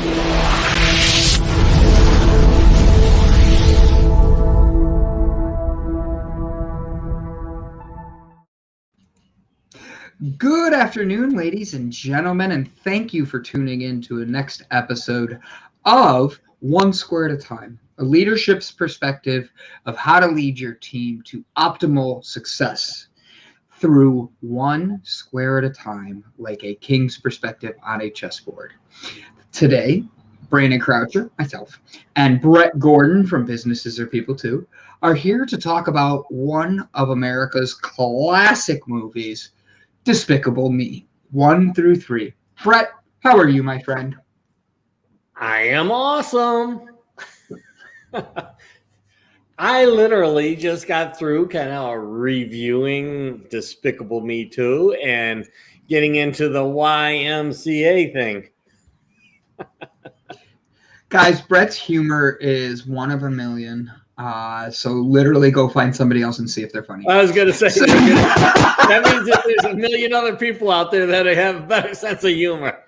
Good afternoon, ladies and gentlemen, and thank you for tuning in to a next episode of One Square at a Time, a leadership's perspective of how to lead your team to optimal success through one square at a time, like a king's perspective on a chessboard. Today, Brandon Croucher, myself, and Brett Gordon from Businesses Are People Too are here to talk about one of America's classic movies, Despicable Me, 1 through 3. Brett, how are you, my friend? I am awesome. I literally just got through kind of reviewing Despicable Me 2 and getting into the YMCA thing. Guys, Brett's humor is one of a million. So literally go find somebody else and see if they're funny. I was going to say, that means that there's a million other people out there that have a better sense of humor.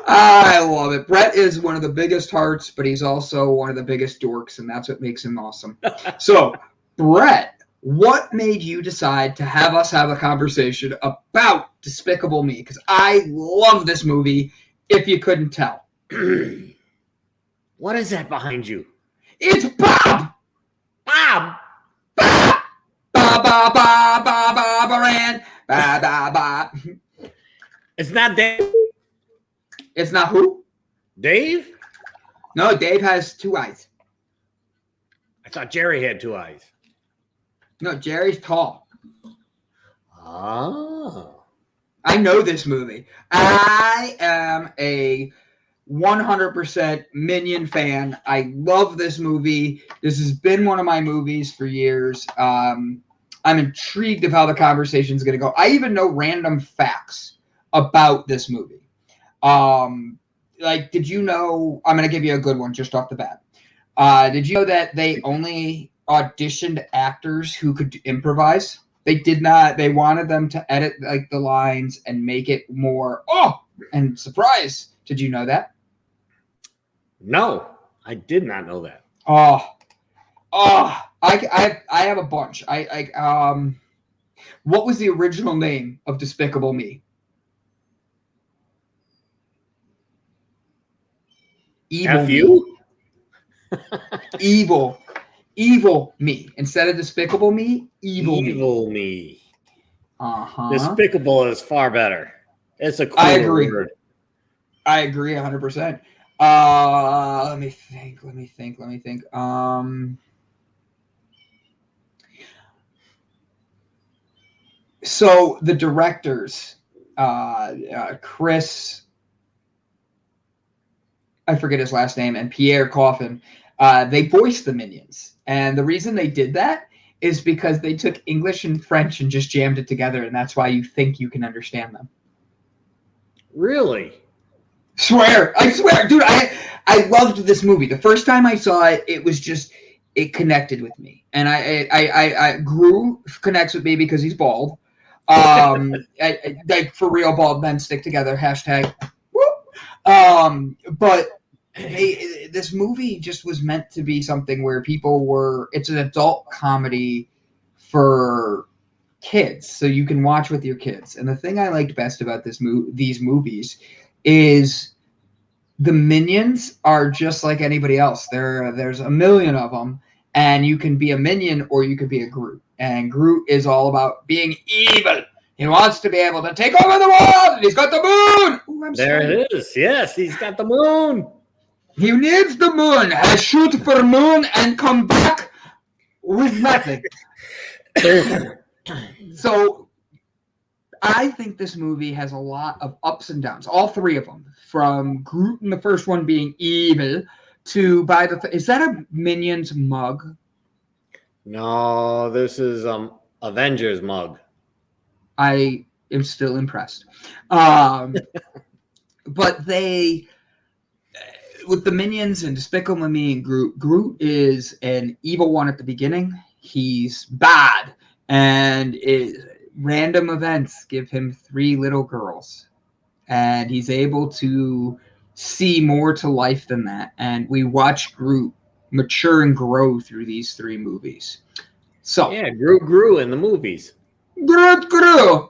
I love it. Brett is one of the biggest hearts, but he's also one of the biggest dorks, and that's what makes him awesome. So, Brett, what made you decide to have us have a conversation about Despicable Me? Because I love this movie, if you couldn't tell. What is that behind you? It's Bob! Bob! Bob! Ba ba ba ba ba ba ba ba ba. It's not Dave. It's not who? Dave? No, Dave has 2 eyes. I thought Jerry had 2 eyes. No, Jerry's tall. Oh. I know this movie. I am a 100% Minion fan. I love this movie. This has been one of my movies for years. I'm intrigued of how the conversation is going to go. I even know random facts about this movie. Did you know, I'm going to give you a good one just off the bat. Did you know that they only auditioned actors who could improvise? They did not, they wanted them to edit like the lines and make it more, and surprise. Did you know that? No, I did not know that. I have a bunch. What was the original name of Despicable Me? Evil F-U? Me. Evil Me. Instead of Despicable Me, Evil Me. Uh-huh. Despicable is far better. It's a cooler word. I agree 100%. Let me think. So the directors, Chris, I forget his last name, and Pierre Coffin, they voiced the Minions. And the reason they did that is because they took English and French and just jammed it together, and that's why you think you can understand them. Really? I swear, dude, I loved this movie. The first time I saw it, it connected with me. And I Gru connects with me because he's bald. Like for real, bald men stick together, hashtag. But this movie just was meant to be something where it's an adult comedy for kids, so you can watch with your kids. And the thing I liked best about these movies is the Minions are just like anybody else. There's a million of them, and you can be a Minion or you could be a Groot. And Groot is all about being evil. He wants to be able to take over the world, and he's got the moon. Ooh, it is. Yes, he's got the moon. He needs the moon. I shoot for moon and come back with nothing. So I think this movie has a lot of ups and downs, all 3 of them, from Groot in the first one being evil to is that a Minions mug? No, this is Avengers mug. I am still impressed. But with the Minions and Despicable Me and Groot is an evil one at the beginning. He's bad, and random events give him 3 little girls. and he's able to see more to life than that. And we watch Groot mature and grow through these 3 movies. So, Yeah, Groot grew in the movies. Groot grew.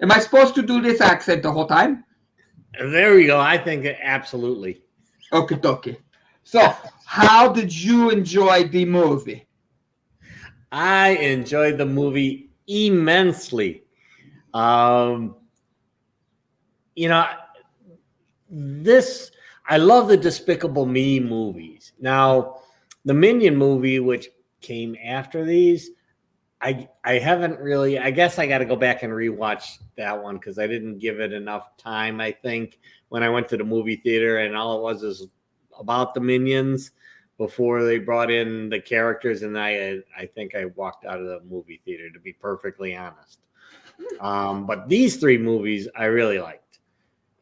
Am I supposed to do this accent the whole time? There we go. I think absolutely. Okay, dokie. So, how did you enjoy the movie? I enjoyed the movie immensely. You know, I love the Despicable Me movies. Now, the Minion movie, which came after these, I haven't really. I guess I got to go back and rewatch that one because I didn't give it enough time. I think when I went to the movie theater, and all it was is about the Minions before they brought in the characters, and I think I walked out of the movie theater, to be perfectly honest. But these 3 movies I really liked,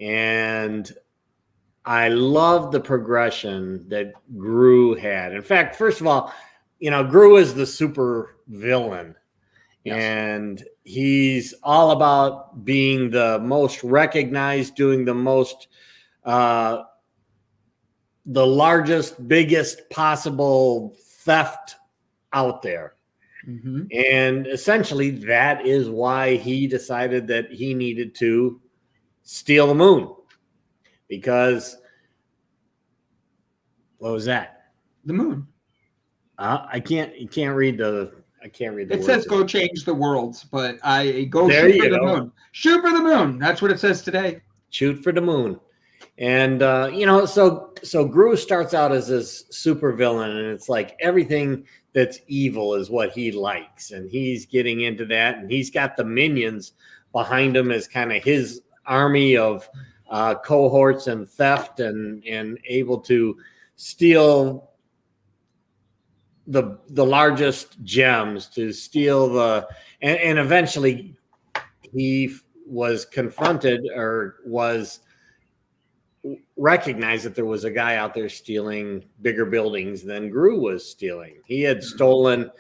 and I loved the progression that Gru had. In fact, first of all, Gru is the super villain. Yes. And he's all about being the most recognized, doing the most, the largest, biggest possible theft out there. Mm-hmm. And essentially, that is why he decided that he needed to steal the moon. Because, what was that? The moon. You can't read the. I can't read the It words. says go change the worlds, but I go there shoot for the go. moon. Shoot for the moon. That's what it says today. Shoot for the moon. And, so Gru starts out as this super villain, and it's like everything that's evil is what he likes. And he's getting into that, and he's got the minions behind him as kind of his army of cohorts and theft and able to steal the largest gems, to steal and eventually he was confronted or was recognized that there was a guy out there stealing bigger buildings than Gru was stealing. He had stolen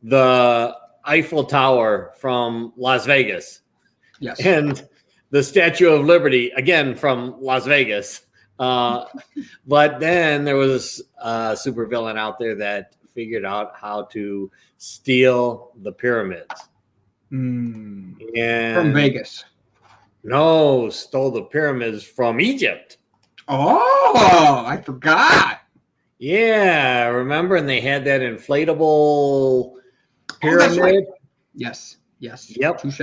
the Eiffel Tower from Las Vegas. Yes. And the Statue of Liberty, again, from Las Vegas. But then there was a supervillain out there that figured out how to steal the pyramids. And from Vegas. No, stole the pyramids from Egypt. Oh, I forgot. Yeah, remember? And they had that inflatable pyramid. That's right. Yes. Yep. Touche.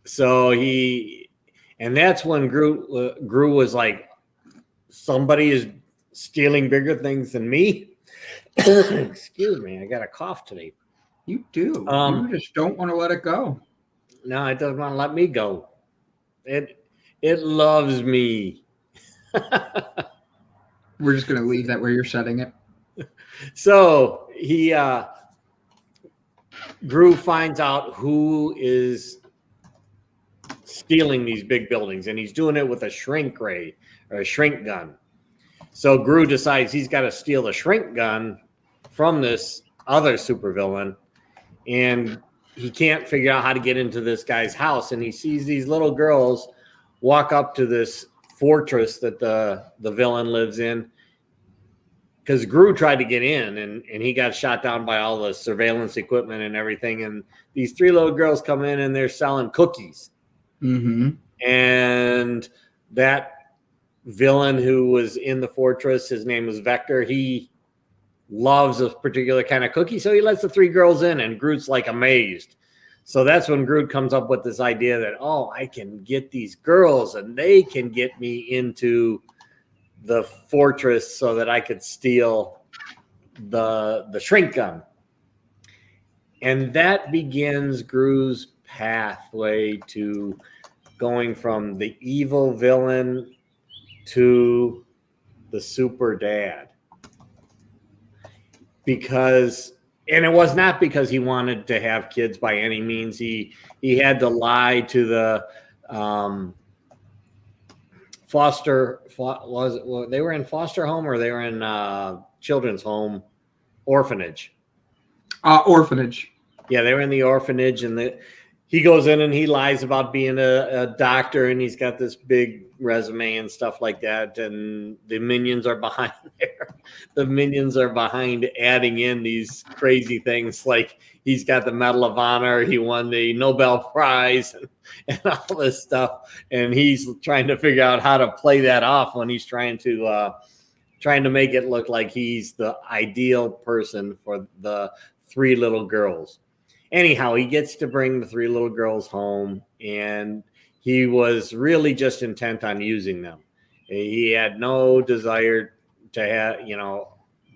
So and that's when Gru was like, somebody is stealing bigger things than me. Excuse me, I got a cough today. You do. You just don't want to let it go. No, it doesn't want to let me go. It loves me. We're just going to leave that where you're setting it. So Gru finds out who is stealing these big buildings, and he's doing it with a shrink ray or a shrink gun. So Gru decides he's got to steal the shrink gun from this other supervillain, and he can't figure out how to get into this guy's house. And he sees these little girls walk up to this fortress that the villain lives in, because Gru tried to get in and he got shot down by all the surveillance equipment and everything. And these 3 little girls come in and they're selling cookies. Mm-hmm. And that villain who was in the fortress, his name was Vector, he loves a particular kind of cookie, so he lets the 3 girls in, and Groot's like amazed. So that's when Groot comes up with this idea that, I can get these girls and they can get me into the fortress so that I could steal the shrink gun. And that begins Gru's pathway to going from the evil villain to the super dad. And it was not because he wanted to have kids by any means. He had to lie to the they were in foster home, or they were in children's home, orphanage. Orphanage. Yeah, they were in the orphanage, and he goes in and he lies about being a doctor, and he's got this big resume and stuff like that. And the minions are behind there. The minions are behind adding in these crazy things like he's got the Medal of Honor, he won the Nobel Prize, and all this stuff. And he's trying to figure out how to play that off when he's trying to make it look like he's the ideal person for the three little girls. Anyhow, he gets to bring the three little girls home, and he was really just intent on using them. He had no desire to have,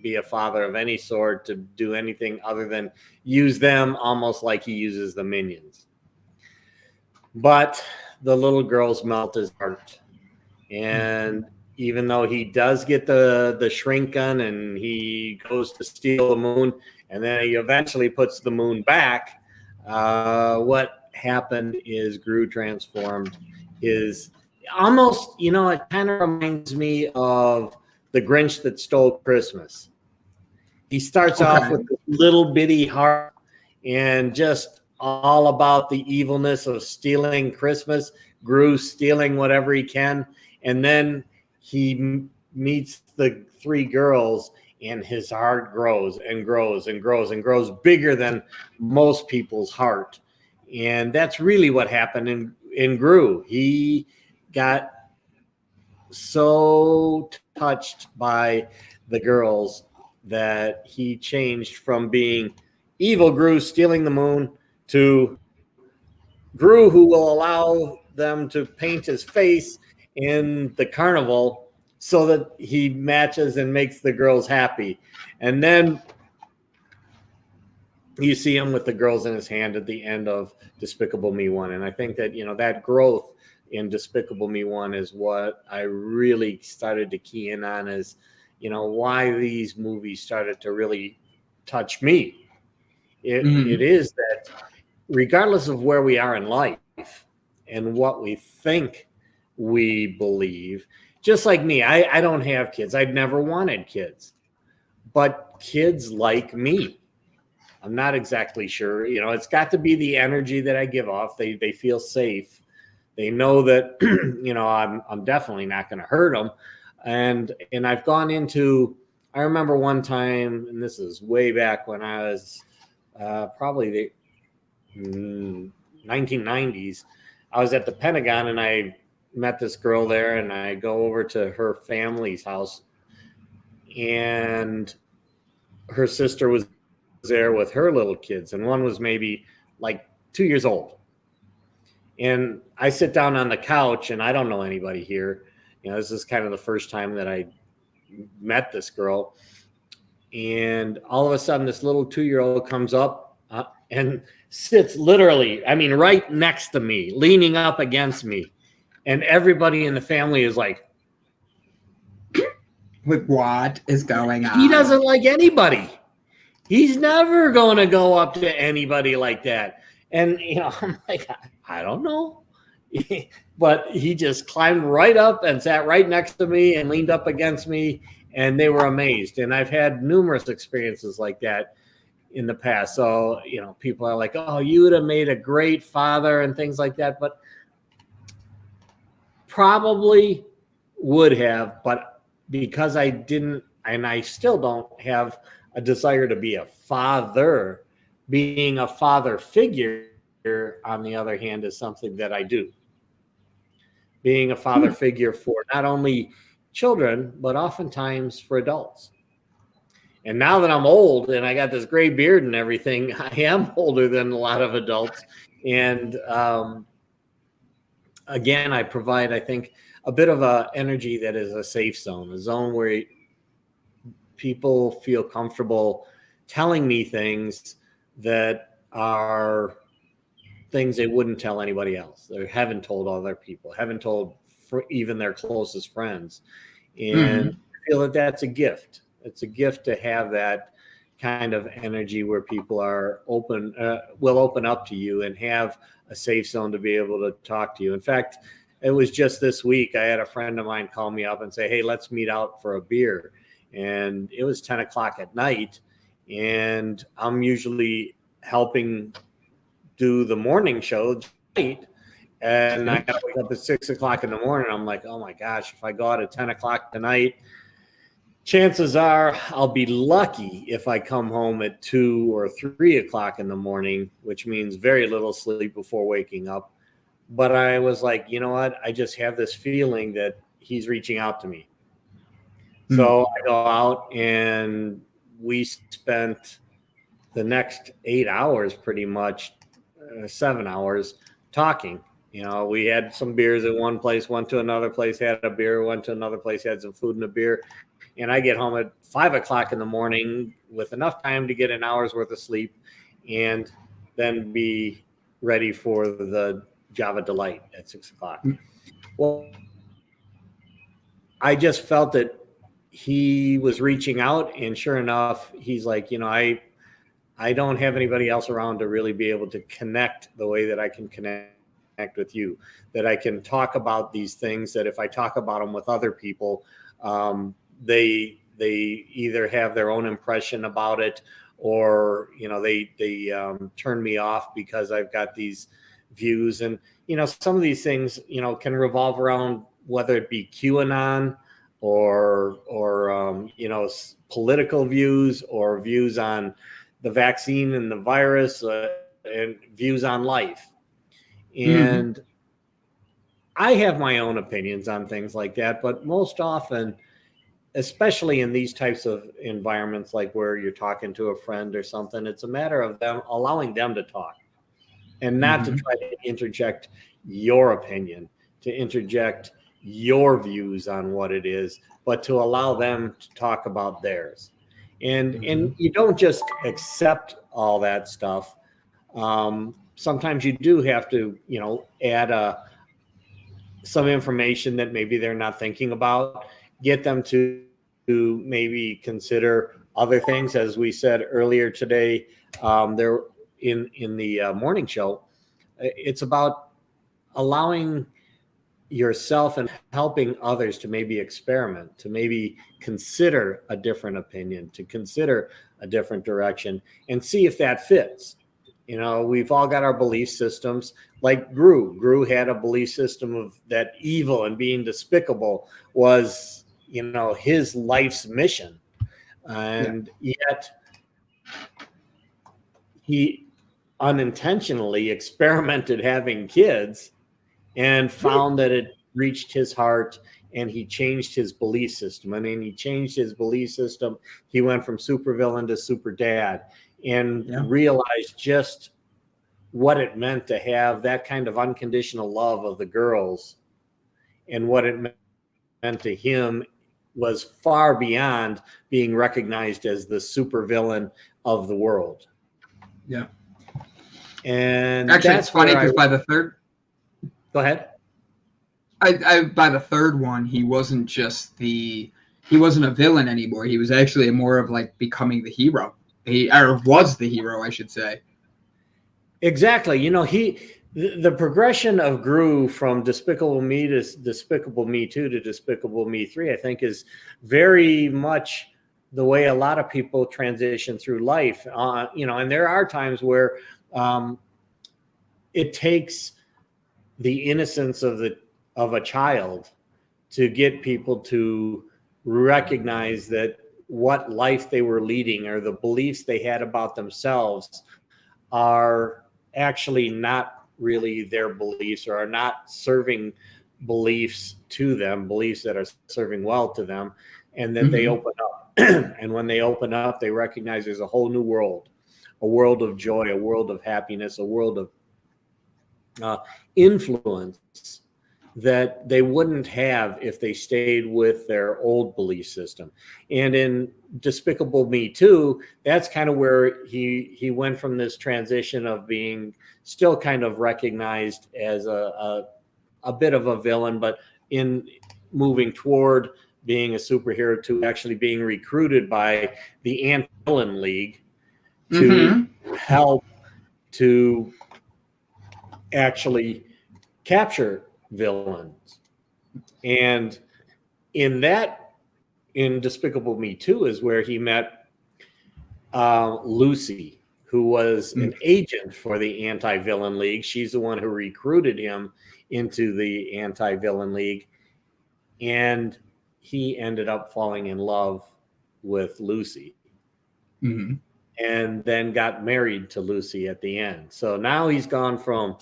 be a father of any sort, to do anything other than use them almost like he uses the minions. But the little girls melt his heart. And even though he does get the shrink gun and he goes to steal the moon, and then he eventually puts the moon back, what happened is Gru transformed his almost, it kind of reminds me of the Grinch that stole Christmas. He starts off with a little bitty heart and just all about the evilness of stealing Christmas, Gru stealing whatever he can. And then he meets the three girls, and his heart grows and grows and grows and grows bigger than most people's heart. And that's really what happened in Gru. He got so touched by the girls that he changed from being evil Gru stealing the moon to Gru who will allow them to paint his face in the carnival so that he matches and makes the girls happy. And then you see him with the girls in his hand at the end of Despicable Me 1. And I think that, that growth in Despicable Me 1 is what I really started to key in on, is, why these movies started to really touch me. It is that regardless of where we are in life and what we think we believe, just like me, I don't have kids. I'd never wanted kids, but kids like me. I'm not exactly sure. It's got to be the energy that I give off. They feel safe. They know that, I'm definitely not going to hurt them. And I've gone into, I remember one time, and this is way back when I was probably the 1990s, I was at the Pentagon, and I met this girl there, and I go over to her family's house, and her sister was there with her little kids, and one was maybe like 2 years old. And I sit down on the couch, and I don't know anybody here. This is kind of the first time that I met this girl. And all of a sudden, this little 2-year-old comes up and sits literally, right next to me, leaning up against me. And everybody in the family is like, what is going on? He doesn't like anybody. He's never going to go up to anybody like that. And, I'm like, I don't know. But he just climbed right up and sat right next to me and leaned up against me, and they were amazed. And I've had numerous experiences like that in the past. So, people are like, oh, you would have made a great father and things like that. But probably would have, but because I didn't, and I still don't have a desire to be a father, being a father figure, on the other hand, is something that I do. Being a father figure for not only children, but oftentimes for adults. And now that I'm old and I got this gray beard and everything, I am older than a lot of adults. And again, I provide, I think, a bit of a energy that is a safe zone, a zone where people feel comfortable telling me things that are things they wouldn't tell anybody else. They haven't told other people, haven't told even their closest friends. And I feel that that's a gift. It's a gift to have that kind of energy where people are open, will open up to you and have a safe zone to be able to talk to you. In fact, it was just this week, I had a friend of mine call me up and say, hey, let's meet out for a beer. And it was 10 o'clock at night. And I'm usually helping do the morning show late, and I got to wake up at 6 o'clock in the morning. I'm like, oh my gosh, if I go out at 10 o'clock tonight, chances are I'll be lucky if I come home at 2 or 3 o'clock in the morning, which means very little sleep before waking up. But I was like, you know what? I just have this feeling that he's reaching out to me. So I go out and we spent the next 8 hours, pretty much 7 hours, talking. We had some beers at one place, went to another place, had a beer, went to another place, had some food and a beer. And I get home at 5 o'clock in the morning with enough time to get an hour's worth of sleep and then be ready for the Java Delight at 6 o'clock. Well, I just felt that he was reaching out, and sure enough, he's like, I don't have anybody else around to really be able to connect the way that I can connect with you, that I can talk about these things, that if I talk about them with other people, they either have their own impression about it, or they turn me off because I've got these views. And some of these things can revolve around whether it be QAnon or political views, or views on the vaccine and the virus, and views on life. And I have my own opinions on things like that, but most often, especially in these types of environments, like where you're talking to a friend or something, it's a matter of them allowing them to talk, and not to try to interject your opinion, to interject your views on what it is, but to allow them to talk about theirs. And you don't just accept all that stuff. Sometimes you do have to, add some information that maybe they're not thinking about, get them to maybe consider other things. As we said earlier today, there in the morning show, it's about allowing yourself and helping others to maybe experiment, to maybe consider a different opinion, to consider a different direction, and see if that fits. We've all got our belief systems. Like Gru had a belief system of that evil and being despicable was, his life's mission. And yet he unintentionally experimented having kids and found that it reached his heart, and he changed his belief system. He changed his belief system. He went from supervillain to super dad, and realized just what it meant to have that kind of unconditional love of the girls, and what it meant to him was far beyond being recognized as the supervillain of the world. Yeah. And actually, it's funny because by the third, go ahead. By the third one, he wasn't a villain anymore. He was actually more of like becoming the hero. Or was the hero, I should say. Exactly. The progression of Gru from Despicable Me to Despicable Me 2 to Despicable Me 3, I think, is very much the way a lot of people transition through life. And there are times where it takes the innocence of a child to get people to recognize that what life they were leading, or the beliefs they had about themselves, are actually not really their beliefs, or are not serving beliefs to them, beliefs that are serving well to them, and that they open up. And when they open up, they recognize there's a whole new world, a world of joy, a world of happiness, a world of influence that they wouldn't have if they stayed with their old belief system. And in Despicable Me 2, that's kind of where he went from this transition of being still kind of recognized as a bit of a villain, but in moving toward being a superhero, to actually being recruited by the Anti-Villain League to help to actually capture villains. And in Despicable Me 2 is where he met Lucy, who was an agent for the Anti-Villain League. She's the one who recruited him into the Anti-Villain League. And he ended up falling in love with Lucy. Mm-hmm. And then got married to Lucy at the end. So now he's gone from,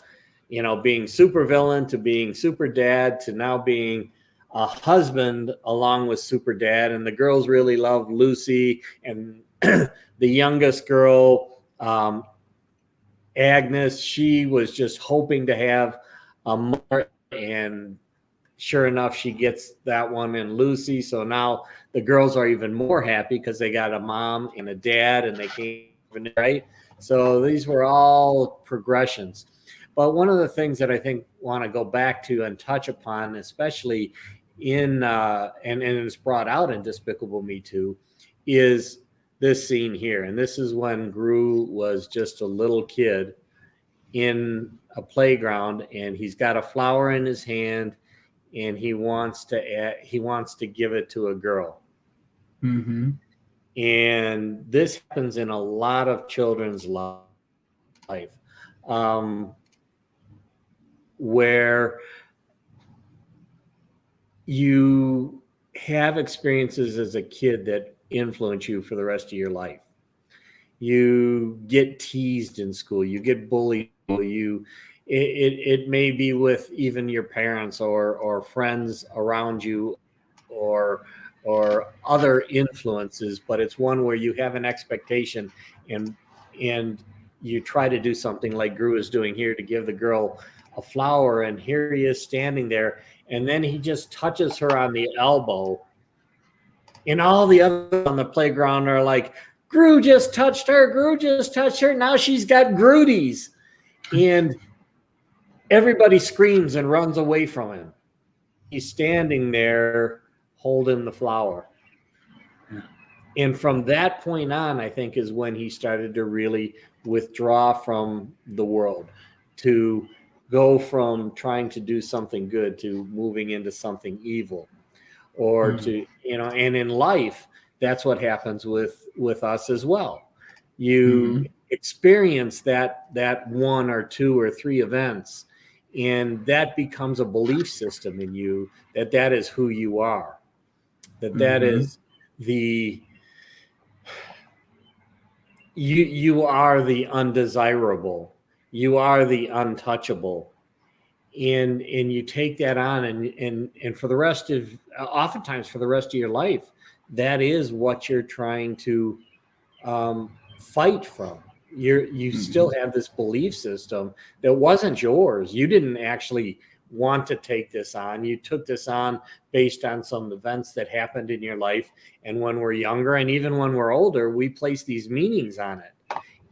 being super villain to being super dad to now being a husband along with super dad. And the girls really love Lucy. And the youngest girl, Agnes, she was just hoping to have a mother, and sure enough, she gets that one in Lucy. So now the girls are even more happy because they got a mom and a dad, and they came right. So these were all progressions. But one of the things that I think want to go back to and touch upon, especially in and it's brought out in Despicable Me 2, is this scene here. And this is when Gru was just a little kid in a playground, and he's got a flower in his hand, and he wants to give it to a girl. Mm-hmm. And this happens in a lot of children's life, where you have experiences as a kid that influence you for the rest of your life. You get teased in school, you get bullied, it may be with even your parents or friends around you, or other influences, but it's one where you have an expectation, and you try to do something like Gru is doing here to give the girl a flower, and here he is standing there, and then he just touches her on the elbow, and all the others on the playground are like, Gru just touched her, Gru just touched her, now she's got Grudies. And everybody screams and runs away from him. He's standing there holding the flower. And from that point on, I think, is when he started to really withdraw from the world, to go from trying to do something good to moving into something evil, or to, and in life, that's what happens with us as well. You experience that one or two or three events, and that becomes a belief system in you, that is who you are, that is you are the undesirable, you are the untouchable, and you take that on, and for the rest of, oftentimes for the rest of your life, that is what you're trying to fight from. You still have this belief system that wasn't yours. You didn't actually want to take this on. You took this on based on some events that happened in your life. And when we're younger, and even when we're older, we place these meanings on it.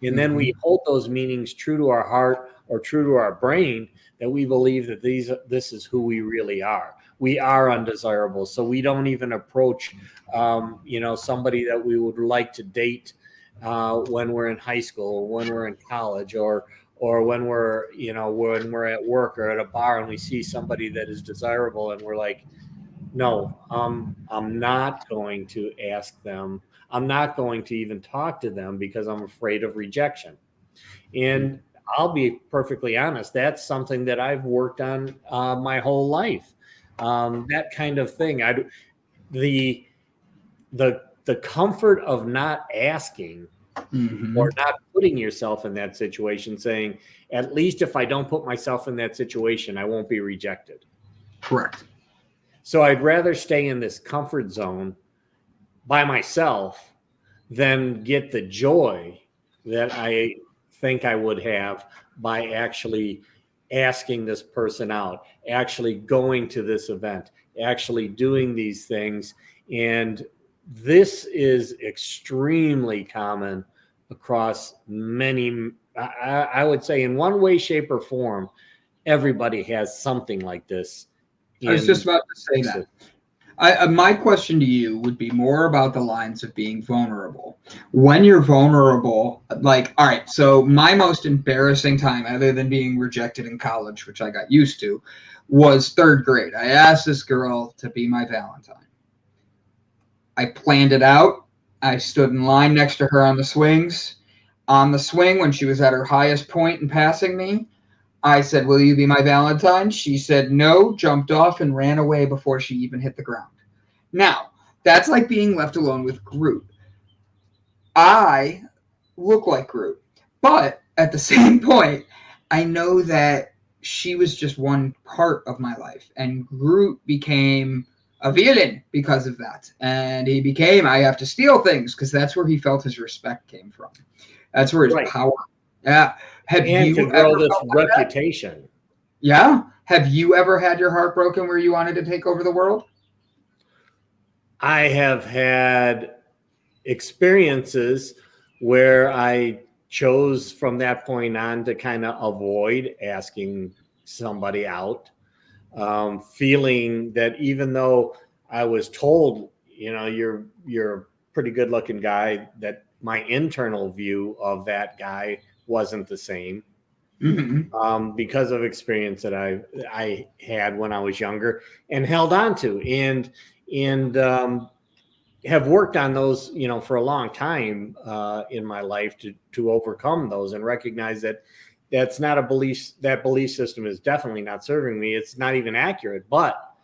And then we hold those meanings true to our heart or true to our brain, that we believe that this is who we really are. We are undesirable. So we don't even approach, somebody that we would like to date when we're in high school, when we're in college, or when we're, when we're at work or at a bar and we see somebody that is desirable, and we're like, no, I'm not going to ask them. I'm not going to even talk to them because I'm afraid of rejection. And I'll be perfectly honest, that's something that I've worked on my whole life. That kind of thing. The comfort of not asking or not putting yourself in that situation, saying, at least if I don't put myself in that situation, I won't be rejected. Correct. So I'd rather stay in this comfort zone by myself than get the joy that I think I would have by actually asking this person out, actually going to this event, actually doing these things. And this is extremely common across many, I would say, in one way, shape, or form, everybody has something like this. I was just about to say that. My question to you would be more about the lines of being vulnerable. When you're vulnerable, like, all right, so my most embarrassing time, other than being rejected in college, which I got used to, was third grade. I asked this girl to be my Valentine. I planned it out. I stood in line next to her on the swings. On the swing, when she was at her highest point in passing me, I said, "Will you be my Valentine?" She said no, jumped off, and ran away before she even hit the ground. Now, that's like being left alone with Groot. I look like Groot, but at the same point, I know that she was just one part of my life, and Groot became a villain because of that. And he became, I have to steal things, because that's where he felt his respect came from. That's where his Right. power. Yeah. Have And to you grow ever this felt like that? reputation. Yeah. Have you ever had your heart broken where you wanted to take over the world? I have had experiences where I chose from that point on to kind of avoid asking somebody out, feeling that even though I was told, you're a pretty good looking guy, that my internal view of that guy wasn't the same. Because of experience that I had when I was younger and held on to, and have worked on those, for a long time in my life to overcome those and recognize that that's not a belief. That belief system is definitely not serving me. It's not even accurate, but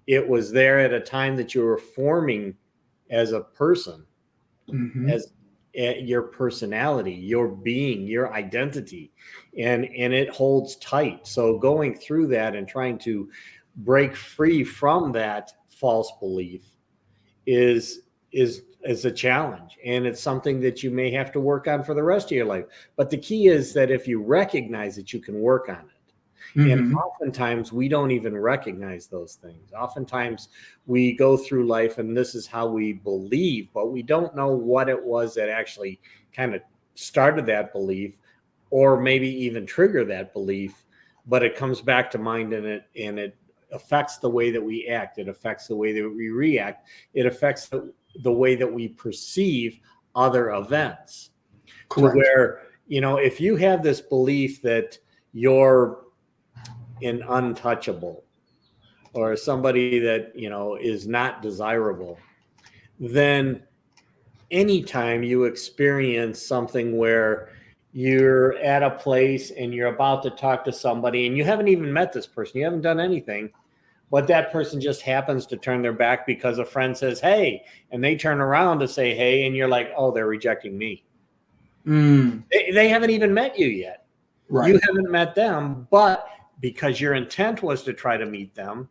it was there at a time that you were forming as a person, as your personality, your being, your identity, and it holds tight. So going through that and trying to break free from that false belief is a challenge, and it's something that you may have to work on for the rest of your life. But the key is that if you recognize that you can work on it. And oftentimes we don't even recognize those things. Oftentimes we go through life and this is how we believe, but we don't know what it was that actually kind of started that belief, or maybe even trigger that belief. But it comes back to mind, and it affects the way that we act. It affects the way that we react. It affects the way that we perceive other events. Correct. To where, if you have this belief that you're an untouchable or somebody that, is not desirable, then anytime you experience something where you're at a place and you're about to talk to somebody and you haven't even met this person, you haven't done anything, but that person just happens to turn their back because a friend says, hey, and they turn around to say, hey, and you're like, oh, they're rejecting me. They haven't even met you yet. Right. You haven't met them, but because your intent was to try to meet them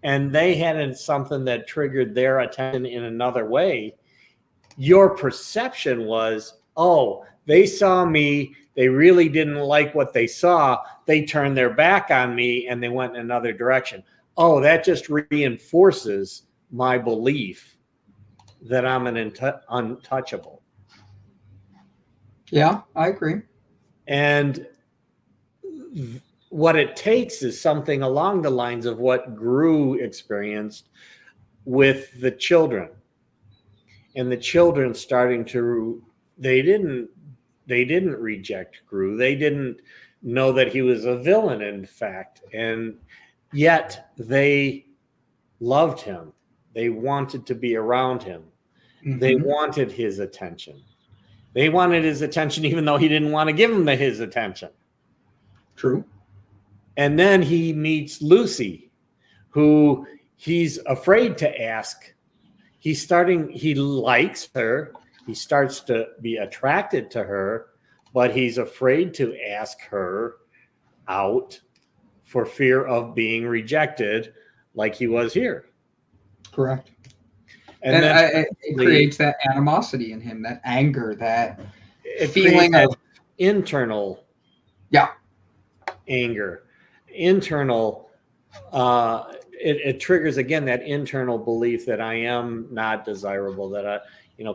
and they had something that triggered their attention in another way, your perception was, oh, they saw me, they really didn't like what they saw, they turned their back on me and they went in another direction. Oh, that just reinforces my belief that I'm an untouchable. Yeah, I agree. And what it takes is something along the lines of what Gru experienced with the children. And the children starting to, they didn't reject Gru. They didn't know that he was a villain, in fact. And yet they loved him. They wanted to be around him. They wanted his attention. They wanted his attention even though he didn't want to give them his attention. True. And then he meets Lucy, who he's afraid to ask. He likes her. He starts to be attracted to her, but he's afraid to ask her out for fear of being rejected like he was here. Correct. And then it creates that animosity in him, that anger, that feeling of internal anger, internal, it triggers again that internal belief that I am not desirable, that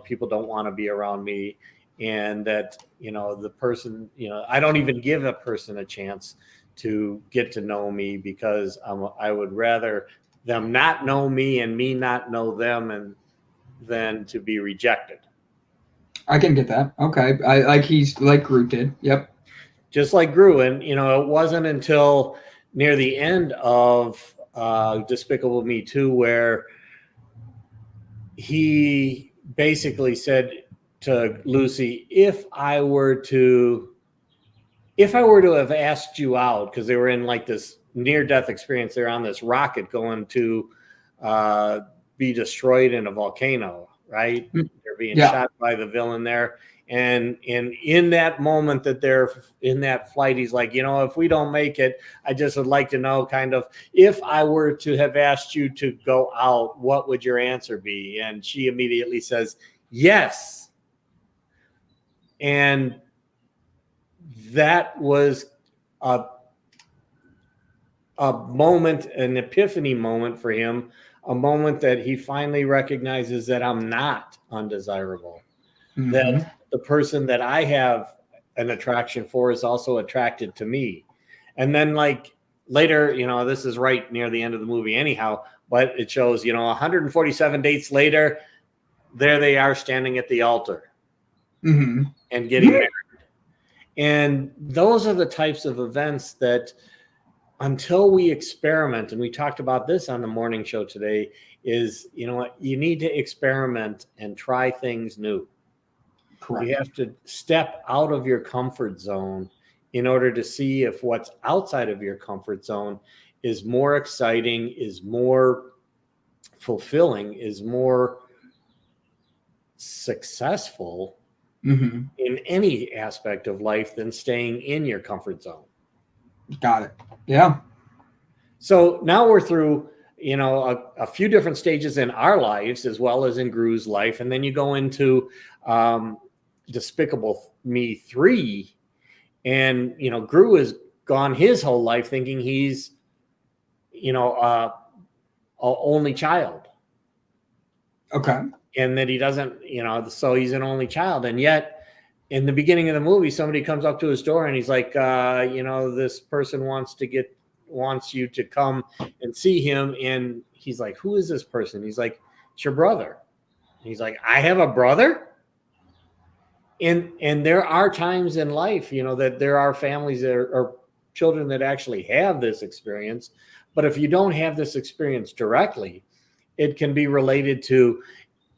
people don't want to be around me, and that the person, I don't even give a person a chance to get to know me because I would rather them not know me and me not know them, and than to be rejected. I can get that. Okay, he's like Groot did. Yep. Just like Gru. And it wasn't until near the end of Despicable Me 2 where he basically said, to Lucy, if I were to have asked you out, because they were in like this near-death experience, they're on this rocket going to be destroyed in a volcano, right? They're being shot by the villain there. And in that moment that they're in that flight, he's like, if we don't make it, I just would like to know, kind of, if I were to have asked you to go out, what would your answer be? And she immediately says, yes. And that was a moment, an epiphany moment for him, a moment that he finally recognizes that I'm not undesirable, that the person that I have an attraction for is also attracted to me. And then like later, this is right near the end of the movie anyhow, but it shows, 147 dates later, there they are standing at the altar and getting married. And those are the types of events that, until we experiment, and we talked about this on the morning show today, is, you need to experiment and try things new. Correct. You have to step out of your comfort zone in order to see if what's outside of your comfort zone is more exciting, is more fulfilling, is more successful in any aspect of life than staying in your comfort zone. Got it. Yeah. So now we're through, a few different stages in our lives as well as in Gru's life. And then you go into Despicable Me 3. And, Gru has gone his whole life thinking he's, a only child. Okay. And that he doesn't, so he's an only child. And yet in the beginning of the movie, somebody comes up to his door and he's like, this person wants you to come and see him. And he's like, who is this person? He's like, it's your brother. And he's like, I have a brother? And there are times in life, that there are families that are children that actually have this experience. But if you don't have this experience directly, it can be related to,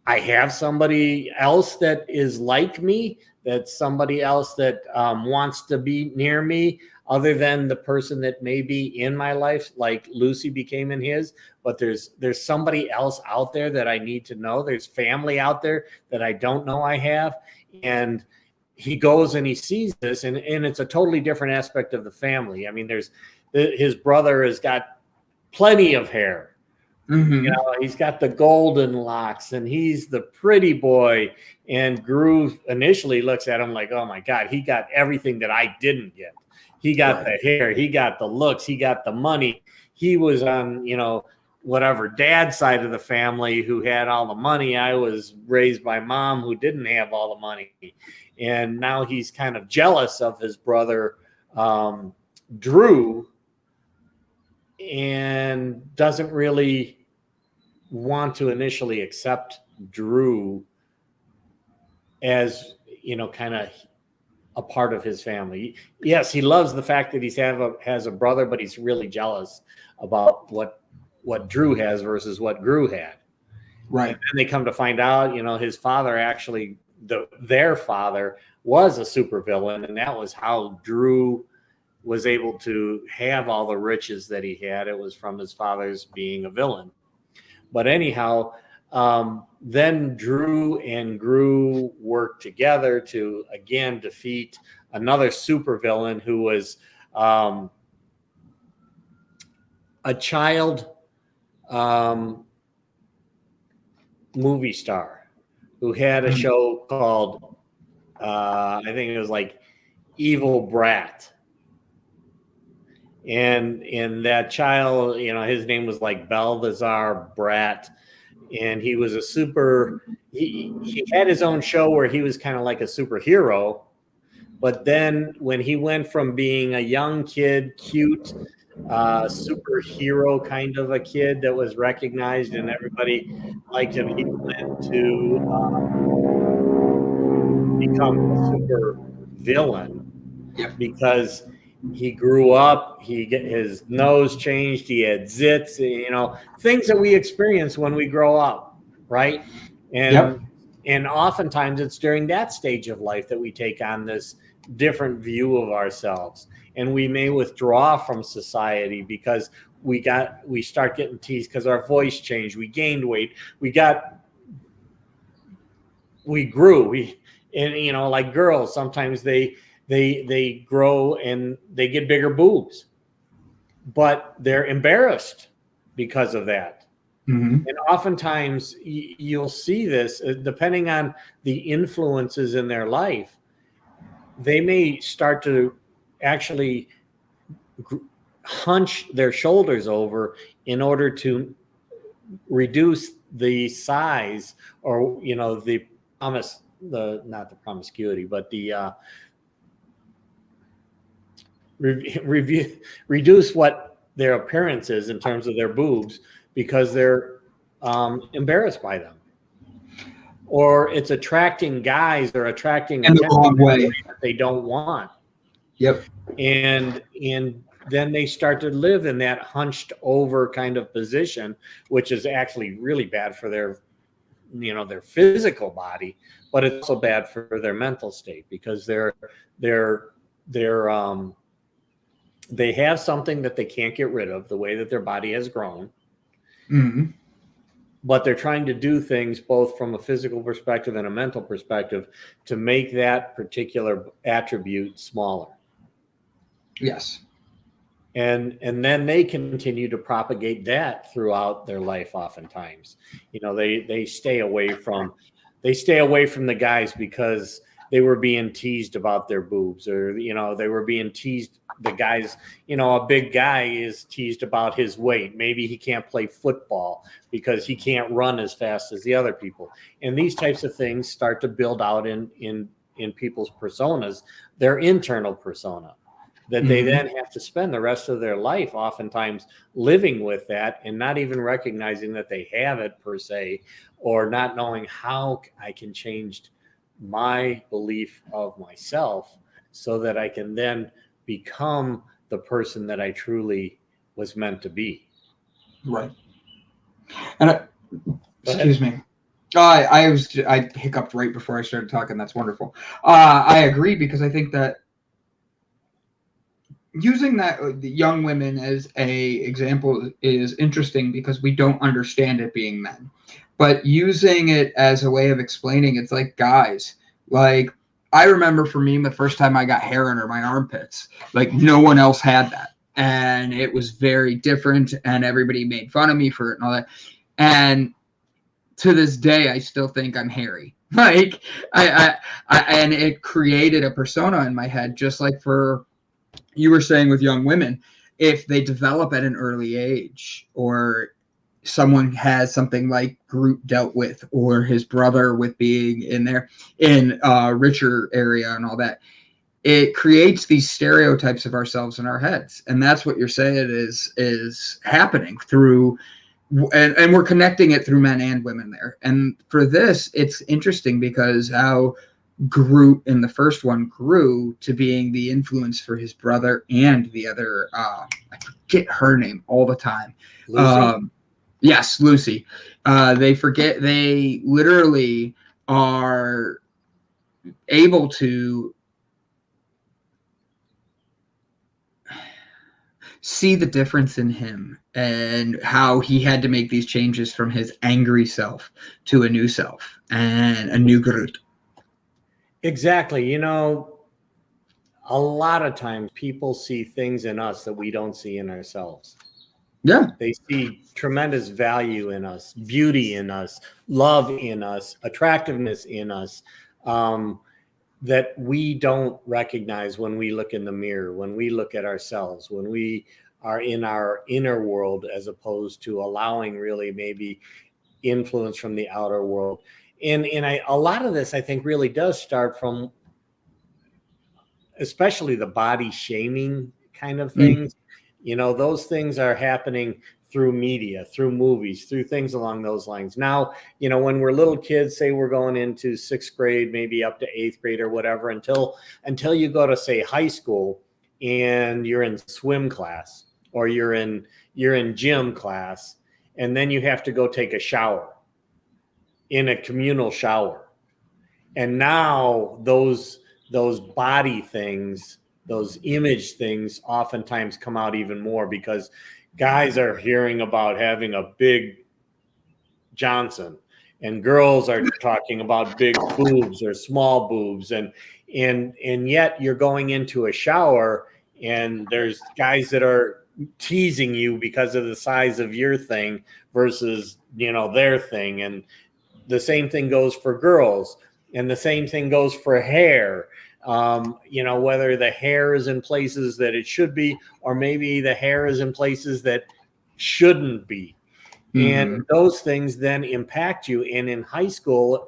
I have somebody else that is like me, that's somebody else that wants to be near me, other than the person that may be in my life, like Lucy became in his. But there's somebody else out there that I need to know. There's family out there that I don't know I have. And he goes and he sees this, and it's a totally different aspect of the family. I mean, his brother has got plenty of hair. He's got the golden locks and he's the pretty boy. And Gru initially looks at him like, oh my God, he got everything that I didn't get. He got the hair, he got the looks, he got the money. He was on, whatever dad's side of the family who had all the money. I was raised by mom who didn't have all the money. And now he's kind of jealous of his brother, Drew, and doesn't really want to initially accept Drew as, kind of a part of his family. Yes, he loves the fact that has a brother, but he's really jealous about what Drew has versus what Gru had. Right. And then they come to find out, his father actually, their father was a supervillain, and that was how Drew was able to have all the riches that he had. It was from his father's being a villain. But anyhow, then Drew and Gru worked together to, again, defeat another supervillain who was a child movie star who had a show called, I think it was like Evil Brat. And that child, his name was like Balthazar Brat. And he was he had his own show where he was kind of like a superhero. But then when he went from being a young kid, cute, superhero kind of a kid that was recognized and everybody liked him, he went to become a super villain. Yep. Because he grew up, his nose changed, he had zits, things that we experience when we grow up, right? And And oftentimes it's during that stage of life that we take on this different view of ourselves. And we may withdraw from society because we start getting teased because our voice changed, we gained weight, we grew, and like girls, sometimes they grow and they get bigger boobs, but they're embarrassed because of that. Mm-hmm. And oftentimes you'll see this depending on the influences in their life. They may start to actually hunch their shoulders over in order to reduce the size, or the not the promiscuity, but the reduce what their appearance is in terms of their boobs, because they're embarrassed by them, or it's attracting guys or attracting In the attention wrong in a way. way that they don't want. Yep. And then they start to live in that hunched over kind of position, which is actually really bad for their physical body, but it's also bad for their mental state, because they have something that they can't get rid of, the way that their body has grown. Mm-hmm. But they're trying to do things both from a physical perspective and a mental perspective to make that particular attribute smaller. Yes. And then they continue to propagate that throughout their life. Oftentimes, they stay away from the guys because they were being teased about their boobs, or they were being teased. The guys, a big guy is teased about his weight. Maybe he can't play football because he can't run as fast as the other people. And these types of things start to build out in people's personas, their internal persona, that they then have to spend the rest of their life oftentimes living with that and not even recognizing that they have it per se, or not knowing how I can change my belief of myself so that I can then become the person that I truly was meant to be. Right. And excuse me. I hiccuped right before I started talking. That's wonderful. I agree, because I think that using the young women as a example is interesting, because we don't understand it being men, but using it as a way of explaining, it's like guys. Like, I remember for me, the first time I got hair under my armpits, like no one else had that, and it was very different, and everybody made fun of me for it and all that. And to this day, I still think I'm hairy. Like, and it created a persona in my head, just like for you were saying with young women, if they develop at an early age, or someone has something like Groot dealt with, or his brother with being in a richer area and all that, it creates these stereotypes of ourselves in our heads. And that's what you're saying is happening through, and we're connecting it through men and women there. And for this, it's interesting because how Groot in the first one grew to being the influence for his brother and the other, I forget her name all the time. Lucy? Yes, Lucy. They literally are able to see the difference in him and how he had to make these changes from his angry self to a new self and a new Groot. Exactly. A lot of times people see things in us that we don't see in ourselves. Yeah. They see tremendous value in us, beauty in us, love in us, attractiveness in us, that we don't recognize when we look in the mirror, when we look at ourselves, when we are in our inner world, as opposed to allowing really maybe influence from the outer world. And a lot of this, I think, really does start from especially the body shaming kind of things. Those things are happening through media, through movies, through things along those lines. Now, when we're little kids, say we're going into sixth grade, maybe up to eighth grade or whatever, until you go to, say, high school, and you're in swim class, or you're in gym class, and then you have to go take a shower in a communal shower. And now those body things, those image things oftentimes come out even more because guys are hearing about having a big Johnson and girls are talking about big boobs or small boobs, and yet you're going into a shower and there's guys that are teasing you because of the size of your thing versus their thing. And the same thing goes for girls, and the same thing goes for hair. Whether the hair is in places that it should be, or maybe the hair is in places that shouldn't be. And those things then impact you. And in high school,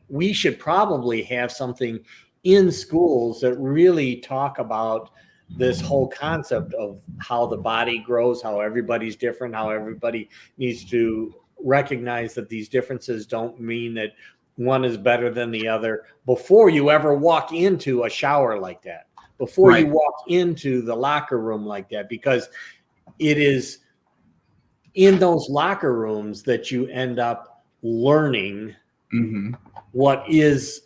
we should probably have something in schools that really talk about this whole concept of how the body grows, how everybody's different, how everybody needs to recognize that these differences don't mean that one is better than the other before you ever walk into a shower like that, before you walk into the locker room like that, because it is in those locker rooms that you end up learning what is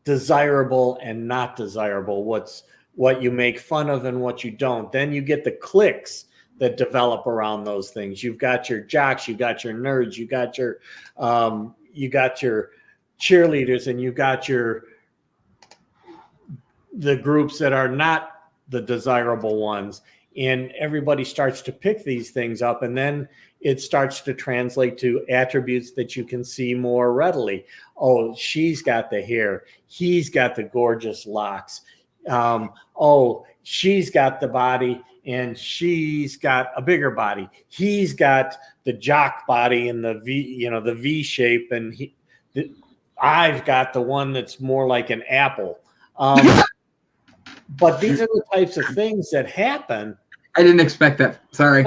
desirable and not desirable, what you make fun of and what you don't. Then you get the cliques that develop around those things. You've got your jocks, you got your nerds, you got your cheerleaders, and you got the groups that are not the desirable ones. And everybody starts to pick these things up, and then it starts to translate to attributes that you can see more readily. Oh, she's got the hair. He's got the gorgeous locks. Oh, she's got the body, and she's got a bigger body. He's got the jock body and the V shape, and I've got the one that's more like an apple. But these are the types of things that happen. I didn't expect that. Sorry.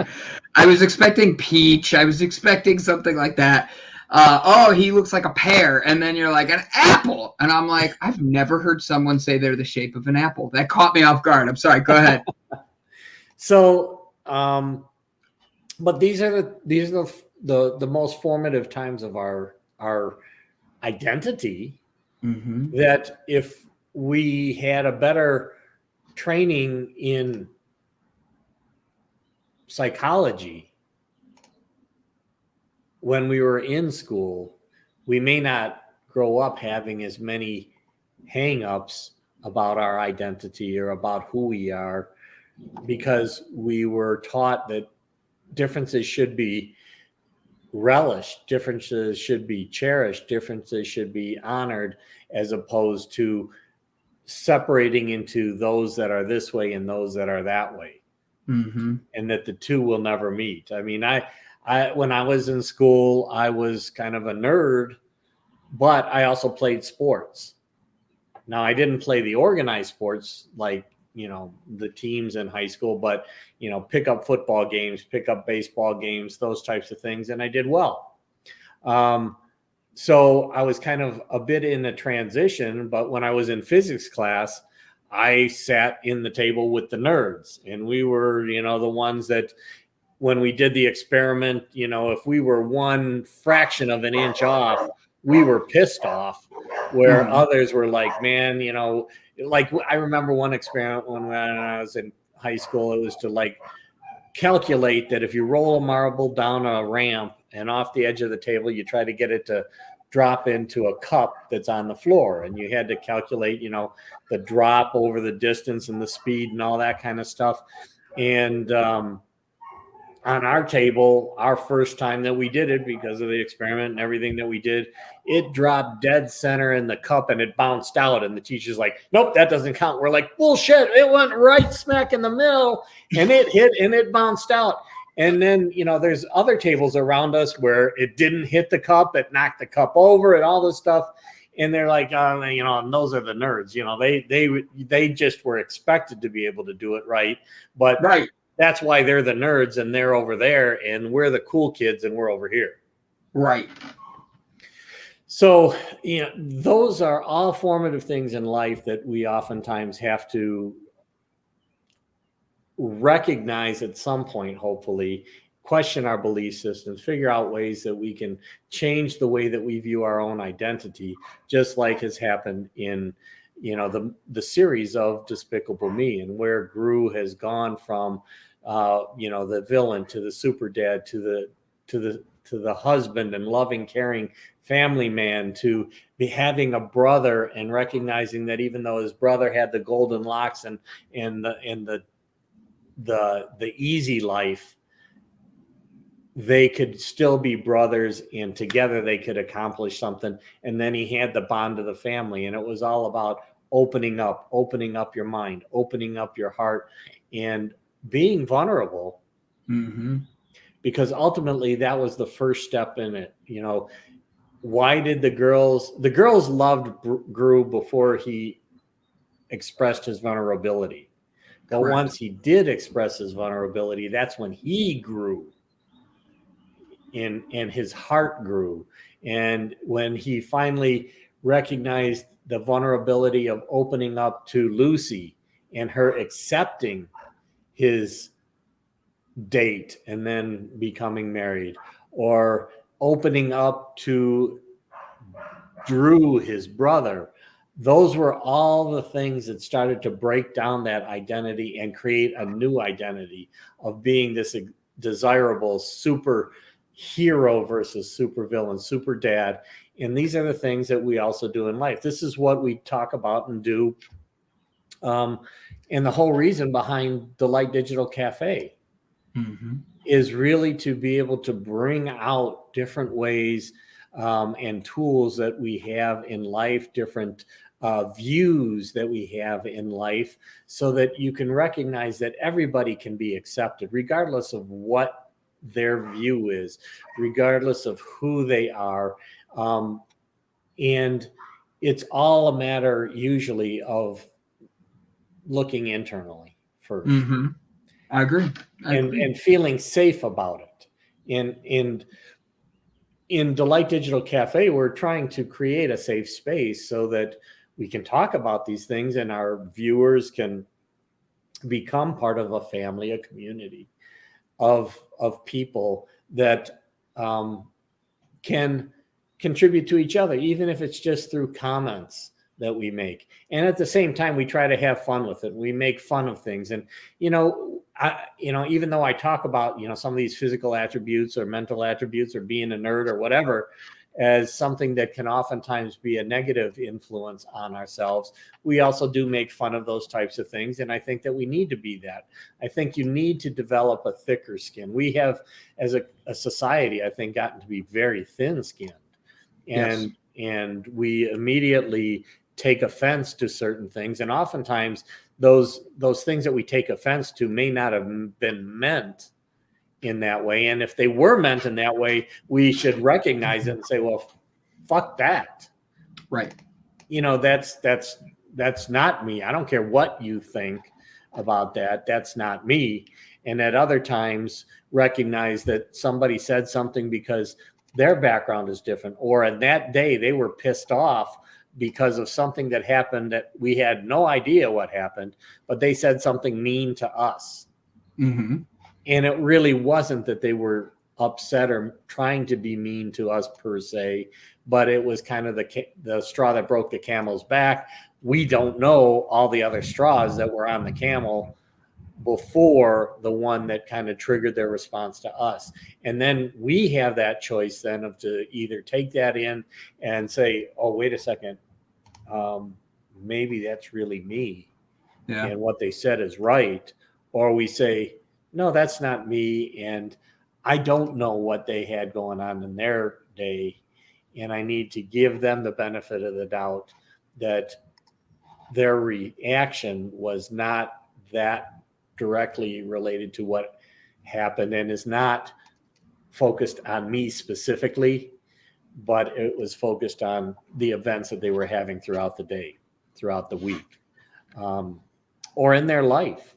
I was expecting peach. I was expecting something like that. He looks like a pear. And then you're like, an apple. And I'm like, I've never heard someone say they're the shape of an apple. That caught me off guard. I'm sorry. Go ahead. So, but these are the most formative times of our identity, that if we had a better training in psychology when we were in school, we may not grow up having as many hang-ups about our identity or about who we are, because we were taught that differences should be relished, differences should be cherished, differences should be honored, as opposed to separating into those that are this way and those that are that way. And that the two will never meet. I mean, I when I was in school, I was kind of a nerd, but I also played sports. Now, I didn't play the organized sports like, the teams in high school, but, pick up football games, pick up baseball games, those types of things. And I did well. So I was kind of a bit in a transition, but when I was in physics class, I sat in the table with the nerds, and we were, the ones that when we did the experiment, if we were one fraction of an inch off, we were pissed off, where others were like, man, like I remember one experiment when I was in high school, it was to like calculate that if you roll a marble down a ramp and off the edge of the table, you try to get it to drop into a cup that's on the floor, and you had to calculate, the drop over the distance and the speed and all that kind of stuff. And on our table, our first time that we did it, because of the experiment and everything that we did, it dropped dead center in the cup and it bounced out. And the teacher's like, nope, that doesn't count. We're like, bullshit. It went right smack in the middle and it hit and it bounced out. And then, there's other tables around us where it didn't hit the cup, it knocked the cup over and all this stuff. And they're like, and those are the nerds. They just were expected to be able to do it right. But that's why they're the nerds and they're over there, and we're the cool kids and we're over here. Right. So, those are all formative things in life that we oftentimes have to recognize at some point, hopefully, question our belief systems, figure out ways that we can change the way that we view our own identity, just like has happened in, the series of Despicable Me, and where Gru has gone from, the villain to the super dad to the husband and loving, caring family man, to be having a brother and recognizing that even though his brother had the golden locks and the easy life, they could still be brothers, and together they could accomplish something. And then he had the bond of the family, and it was all about opening up your mind, opening up your heart, and being vulnerable. Mm-hmm. Because ultimately that was the first step in it. Why did the girls loved Gru before he expressed his vulnerability? But Correct. once he did express his vulnerability, that's when he grew, and his heart grew. And when he finally recognized the vulnerability of opening up to Lucy and her accepting his date and then becoming married, or opening up to Drew, his brother, those were all the things that started to break down that identity and create a new identity of being this desirable super hero versus super villain, super dad. And these are the things that we also do in life. This is what we talk about and do. And the whole reason behind Delight Digital Cafe Mm-hmm. is really to be able to bring out different ways and tools that we have in life, different views that we have in life, so that you can recognize that everybody can be accepted, regardless of what their view is, regardless of who they are. And it's all a matter usually of looking internally first. Mm-hmm. I agree. And feeling safe about it. And in Delight Digital Cafe, we're trying to create a safe space so that we can talk about these things and our viewers can become part of a family, a community of people that can contribute to each other, even if it's just through comments that we make. And at the same time, we try to have fun with it. We make fun of things. And, even though I talk about, some of these physical attributes or mental attributes or being a nerd or whatever, as something that can oftentimes be a negative influence on ourselves, we also do make fun of those types of things. And I think that we need to be that. I think you need to develop a thicker skin. We have, as a society, I think, gotten to be very thin-skinned. And we immediately take offense to certain things. And oftentimes those things that we take offense to may not have been meant in that way. And if they were meant in that way, we should recognize it and say, well, fuck that. Right. That's not me. I don't care what you think about that. That's not me. And at other times, recognize that somebody said something because their background is different, or in that day they were pissed off because of something that happened that we had no idea what happened, but they said something mean to us. Mm-hmm. And it really wasn't that they were upset or trying to be mean to us per se, but it was kind of the straw that broke the camel's back. We don't know all the other straws that were on the camel before the one that kind of triggered their response to us. And then we have that choice then of to either take that in and say, oh, wait a second, maybe that's really me. Yeah. And what they said is right. Or we say, no, that's not me. And I don't know what they had going on in their day. And I need to give them the benefit of the doubt that their reaction was not that directly related to what happened and is not focused on me specifically, but it was focused on the events that they were having throughout the day, throughout the week, or in their life.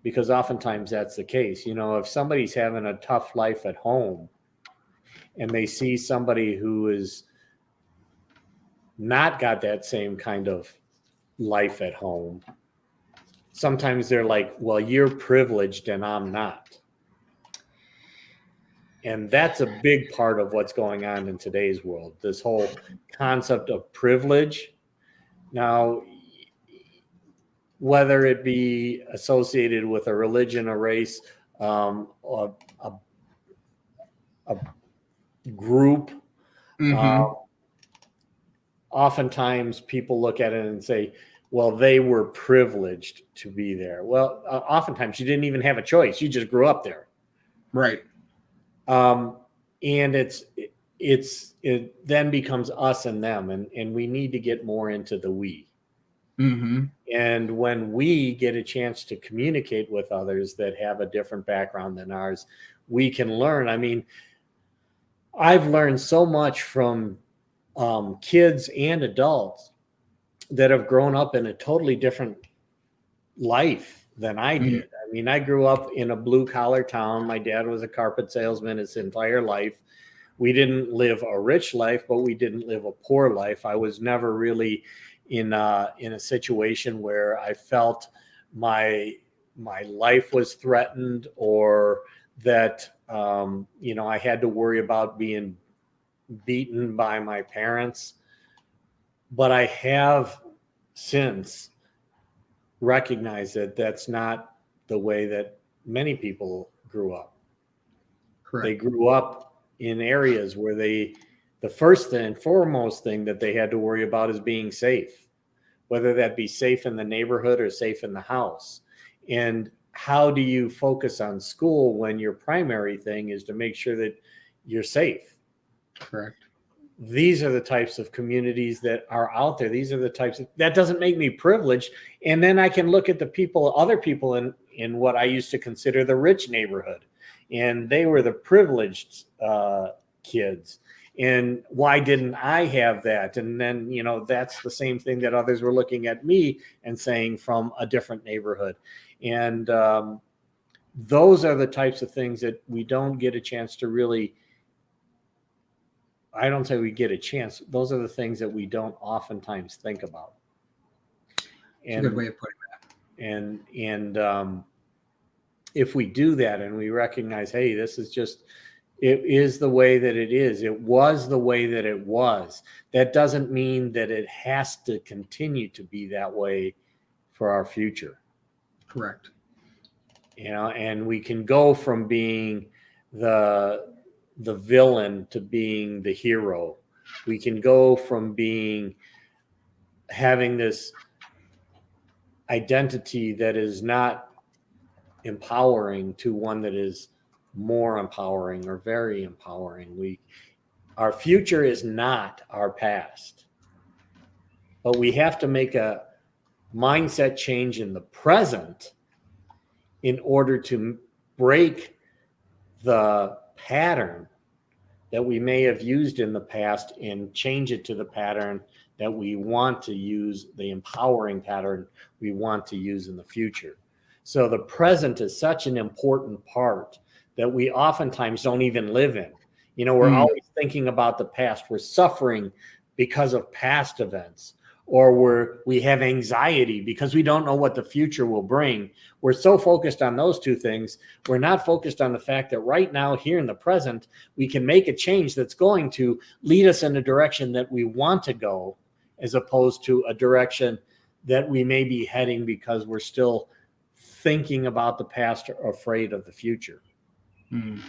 Because oftentimes that's the case. If somebody's having a tough life at home and they see somebody who is not got that same kind of life at home, sometimes they're like, well, you're privileged and I'm not. And that's a big part of what's going on in today's world, this whole concept of privilege. Now, whether it be associated with a religion, a race, or a group, uh, Mm-hmm. oftentimes people look at it and say, well, they were privileged to be there. Well, oftentimes you didn't even have a choice. You just grew up there. Right. Um, and it then becomes us and them, and we need to get more into the we. Mm-hmm. And when we get a chance to communicate with others that have a different background than ours, we can learn. I mean, I've learned so much from kids and adults that have grown up in a totally different life than I Mm-hmm. did. I mean, I grew up in a blue collar town. My dad was a carpet salesman his entire life. We didn't live a rich life, but we didn't live a poor life. I was never really in a situation where I felt my my life was threatened, or that I had to worry about being beaten by my parents. But I have since recognized that that's not the way that many people grew up. They Correct. grew up in areas where the first and foremost thing that they had to worry about is being safe, whether that be safe in the neighborhood or safe in the house. And how do you focus on school when your primary thing is to make sure that you're safe? Correct. These are the types of communities that are out there. These are the types of, that doesn't make me privileged. And then I can look at the people, other people in what I used to consider the rich neighborhood, and they were the privileged kids. And why didn't I have that? And then, that's the same thing that others were looking at me and saying from a different neighborhood. And those are the types of things that we don't get a chance to really, I don't say we get a chance. Those are the things that we don't oftentimes think about. It's a good And way of putting and if we do that and we recognize, hey, this is just, it is the way that it is. It was the way that it was. That doesn't mean that it has to continue to be that way for our future. that. Correct. And we can go from being the villain to being the hero. We can go from being having this identity that is not empowering to one that is more empowering or very empowering. Our future is not our past, but we have to make a mindset change in the present in order to break the pattern that we may have used in the past and change it to the pattern that we want to use, the empowering pattern we want to use in the future. So the present is such an important part that we oftentimes don't even live in. We're Mm. always thinking about the past. We're suffering because of past events, or we have anxiety because we don't know what the future will bring. We're so focused on those two things. We're not focused on the fact that right now, here in the present, we can make a change that's going to lead us in a direction that we want to go, as opposed to a direction that we may be heading because we're still thinking about the past or afraid of the future. Mm.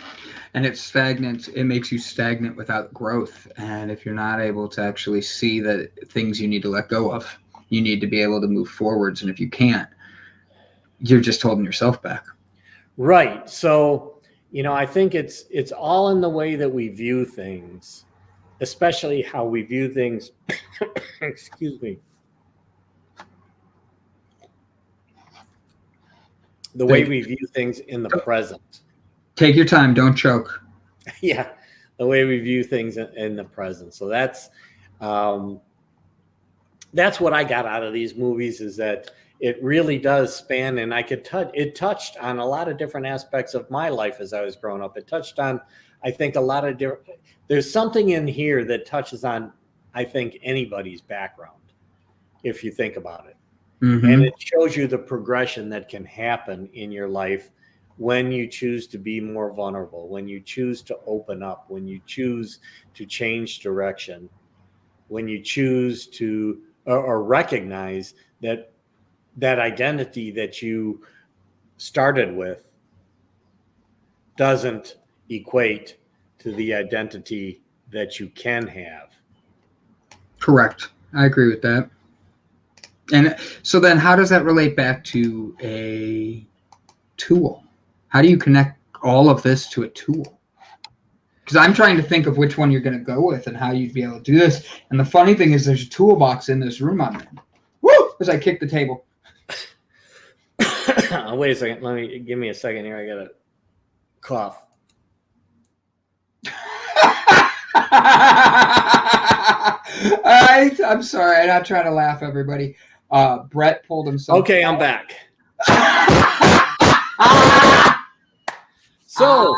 And it's stagnant. It makes you stagnant without growth. And if you're not able to actually see that things you need to let go of, you need to be able to move forwards. And if you can't, you're just holding yourself back. Right. So, I think it's all in the way that we view things, especially how we view things. Excuse me. The way Take we view things in the present. take your time. Don't choke. Yeah, the way we view things in the present. So um, that's what I got out of these movies, is that it really does span, and I could touch. It touched on a lot of different aspects of my life as I was growing up. It touched on, I think, a lot of different. There's something in here that touches on, I think, anybody's background, if you think about it. And Mm-hmm. it shows you the progression that can happen in your life when you choose to be more vulnerable, when you choose to open up, when you choose to change direction, when you choose to or recognize that identity that you started with doesn't equate to the identity that you can have. Correct. I agree with that. And so then how does that relate back to a tool? How do you connect all of this to a tool? Because I'm trying to think of which one you're going to go with and how you'd be able to do this. And the funny thing is there's a toolbox in this room I'm in. Woo! As I kick the table. Wait a second. Give me a second here. I got to cough. I'm sorry. I'm not trying to laugh, everybody. Brett pulled himself. Okay, I'm back. So,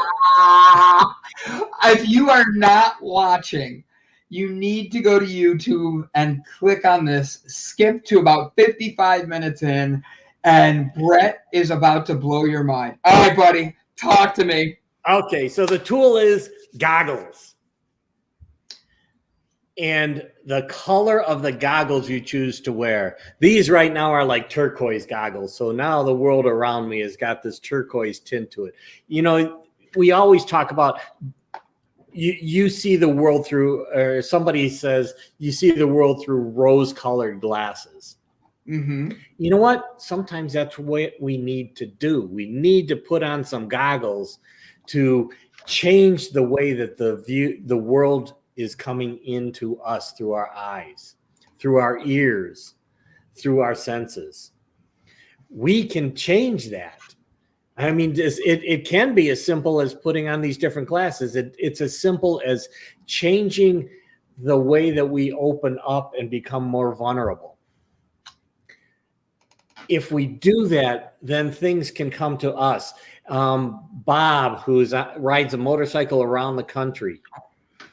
if you are not watching, you need to go to YouTube and click on this. Skip to about 55 minutes in, and Brett is about to blow your mind. All right, buddy, talk to me. Okay, so the tool is goggles. And the color of the goggles you choose to wear. These right now are like turquoise goggles. So now the world around me has got this turquoise tint to it. You know, we always talk about you see the world through, or somebody says you see the world through rose-colored glasses. Mm-hmm. You know what? Sometimes that's what we need to do. We need to put on some goggles to change the way that the world is coming into us through our eyes, through our ears, through our senses. We can change that. I mean, it can be as simple as putting on these different glasses. It's as simple as changing the way that we open up and become more vulnerable. If we do that, then things can come to us. Bob, who rides a motorcycle around the country.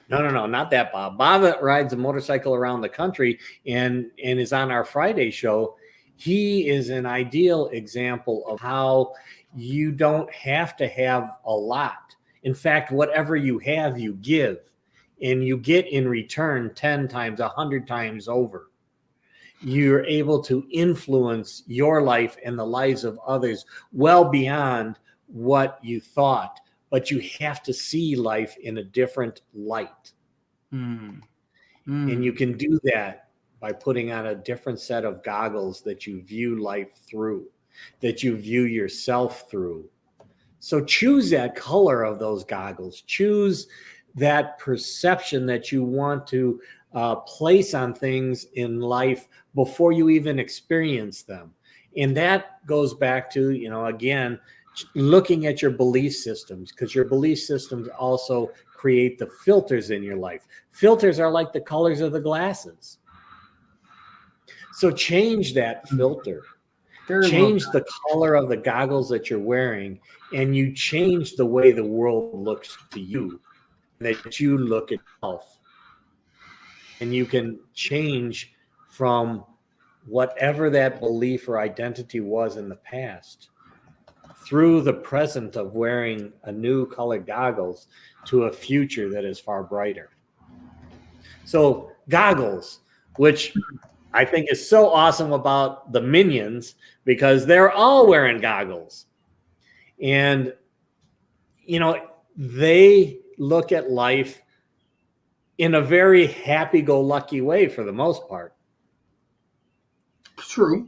No, not that Bob. Bob that rides a motorcycle around the country and is on our Friday show. He is an ideal example of how you don't have to have a lot. In fact, whatever you have, you give, and you get in return 10 times, 100 times over. You're able to influence your life and the lives of others well beyond what you thought. But you have to see life in a different light. And you can do that by putting on a different set of goggles that you view life through, that you view yourself through. So choose that color of those goggles. Choose that perception that you want to place on things in life before you even experience them. And that goes back to, again, looking at your belief systems, because your belief systems also create the filters in your life. Filters are like the colors of the glasses. So change that filter. Change the color of the goggles that you're wearing, and you change the way the world looks to you, that you look at yourself. And you can change from whatever that belief or identity was in the past through the present of wearing a new colored goggles to a future that is far brighter. So goggles, which I think is so awesome about the Minions, because they're all wearing goggles. And, they look at life in a very happy-go-lucky way for the most part. True.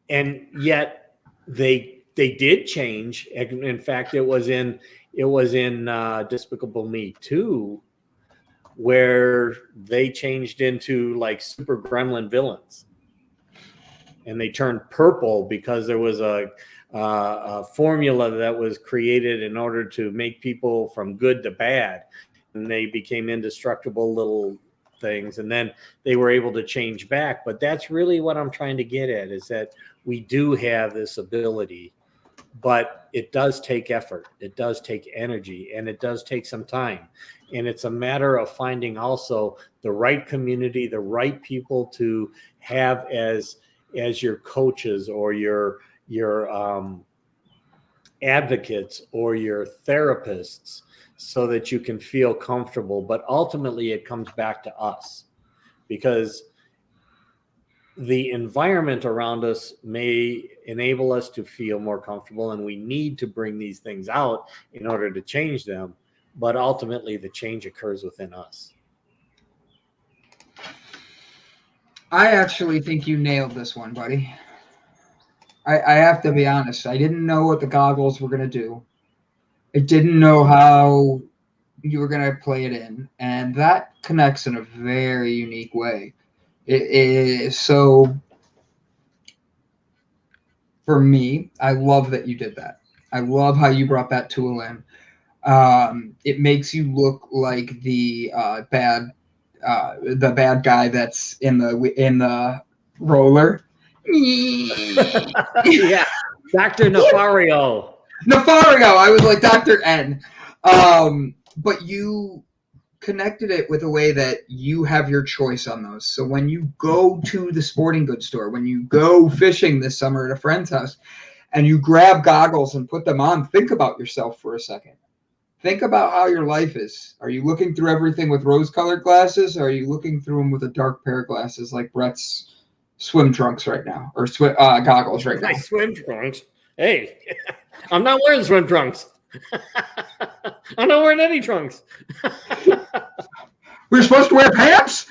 And yet they did change. In fact, it was in Despicable Me 2, where they changed into like super gremlin villains, and they turned purple because there was a formula that was created in order to make people from good to bad, and they became indestructible little things, and then they were able to change back. But that's really what I'm trying to get at, is that we do have this ability, but it does take effort, it does take energy, and it does take some time. And it's a matter of finding also the right community, the right people to have as your coaches or your advocates or your therapists so that you can feel comfortable. But ultimately, it comes back to us, because the environment around us may enable us to feel more comfortable, and we need to bring these things out in order to change them. But ultimately, the change occurs within us. I actually think you nailed this one, buddy. I have to be honest. I didn't know what the goggles were going to do. I didn't know how you were going to play it in. And that connects in a very unique way. So for me, I love that you did that. I love how you brought that tool in. It makes you look like the bad guy that's in the roller. Yeah, Dr. Nefario. Nefario. I was like Dr. N. But you connected it with a way that you have your choice on those. So when you go to the sporting goods store, when you go fishing this summer at a friend's house, and you grab goggles and put them on, think about yourself for a second. Think about how your life is. Are you looking through everything with rose-colored glasses, or are you looking through them with a dark pair of glasses like Brett's swim trunks right now, or goggles right now? My swim trunks. Hey, I'm not wearing swim trunks. I'm not wearing any trunks. We're supposed to wear pants?